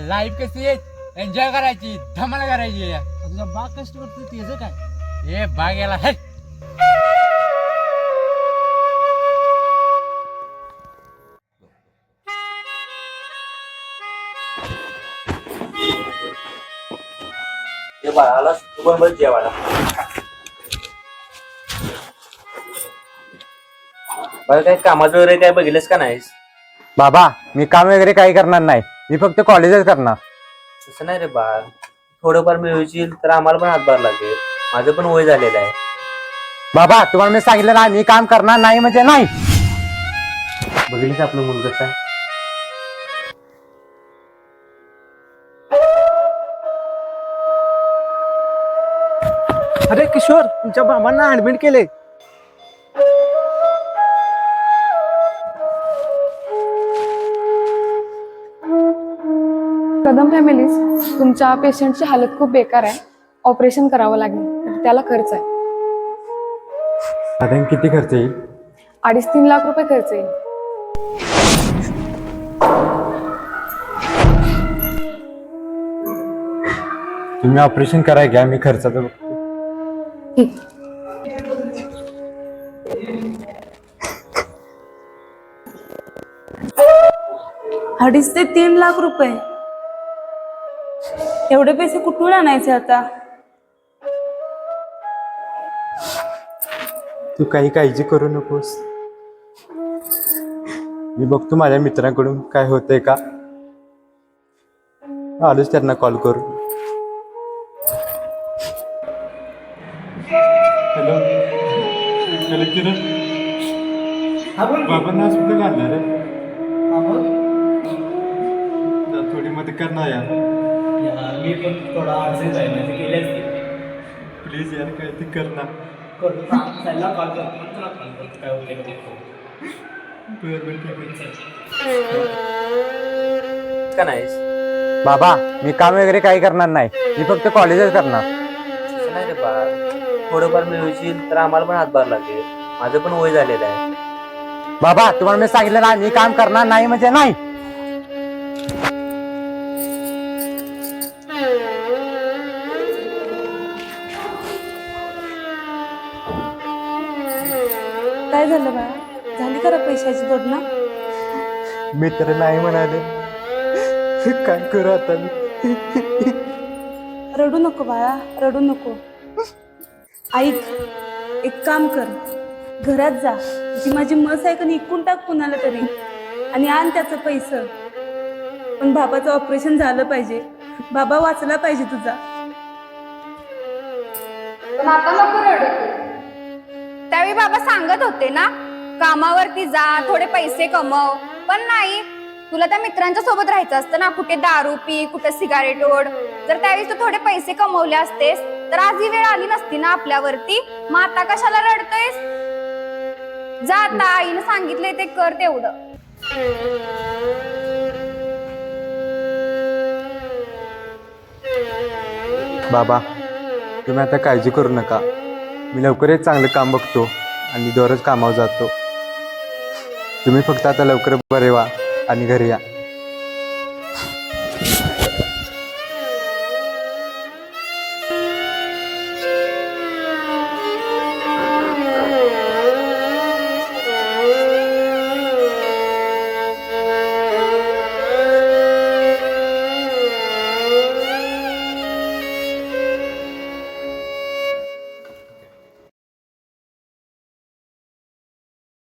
Life कशी आहे enjoy करायची धमाल करायची. तुझा बाग कष्ट करतो तेच काय? हे बाग याला हे बाळाला तू पण बस जेवायला. बरं काही कामाचं वगैरे काय बघितलंस का नाहीस? बाबा मी काम वगैरे काही करणार नाही, मी फक्त कॉलेजच करणार. तसं नाही रे बाळ, थोडंफार मिळवशील तर आम्हाला पण हातभार लागेल. माझं पण वय झालेलं आहे. बाबा तुम्हाला मी सांगितलं ना, मी काम करणार नाही म्हणजे नाही. बघितलीस आपलं मुलगा कसं आहे? अरे किशोर, तुमच्या बाबांना ऍडमिट केले. कदम फॅमिलीज, तुमच्या पेशंटची हालत खूप बेकार आहे. ऑपरेशन करावं लागेल, त्याला खर्च आहे. साधारण किती खर्च येईल? 2.5-3 लाख रुपये खर्च येईल. तुम्ही ऑपरेशन कराय घ्या, मी खर्चाचं बघतो. ठीक. 2.5 ते 3 लाख रुपये, एवढे पैसे कुठून आणायचे आता? तू काही काळजी करू नकोस, मी बघतो माझ्या मित्रांकडून काय होतंय का. आलोच त्यांना कॉल करू. हॅलो हॅलो किरण, बाबांना हॉस्पिटल आणणार आहे. थोडी मदत करणार यार. मी पण थोडा अडचण आहे म्हणजे केल्याच प्लीज यार काय ते करणार. करतो त्याला कॉल करतो, तुला कॉल करतो काय होते का नाहीस? बाबा मी काम वगैरे काही करणार नाही, मी फक्त कॉलेजच करणार. तसं नाही रे बाळ, थोडंफार मिळवशील तर आम्हाला पण हातभार लागेल. माझं पण वय झालेलं आहे. बाबा तुम्हाला मी सांगितलं ना, मी काम करणार नाही म्हणजे नाही. काय झालं बाळा? झाली करा पैशाची जोडणा? मित्र नाही म्हणाले, काय करू आता मी. रडू नको बाळा, रडू नको. ऐक, एक काम कर, घरात जा, जी माझी मस आहे का नाही इकून टाक कुणाला तरी आणि आण त्याचं पैसे. पण बाबाचं ऑपरेशन झालं पाहिजे, बाबा वाचला पाहिजे तुझा. पण आता नको रडू. त्यावेळी बाबा सांगत होते ना, कामावरती जा, थोडे पैसे कमव. पण नाही, तुला त्या मित्रांच्या सोबत राहायचं असतं ना. कुठे दारू पी, कुठे सिगारेट ओढ. जर त्यावेळी तू थोडे पैसे कमवले असतेस तर आज ही वेळ आली नसती ना आपल्यावरती. मग आता कशाला रडतोयस? जा आता, आईने सांगितलंय ते कर तेवढं. बाबा तुम्ही आता काळजी करू नका, मी लवकरच चांगलं काम बघतो आणि दररोज कामावर जातो. तुम्ही फक्त आता लवकर बरे व्हा आणि घरी या.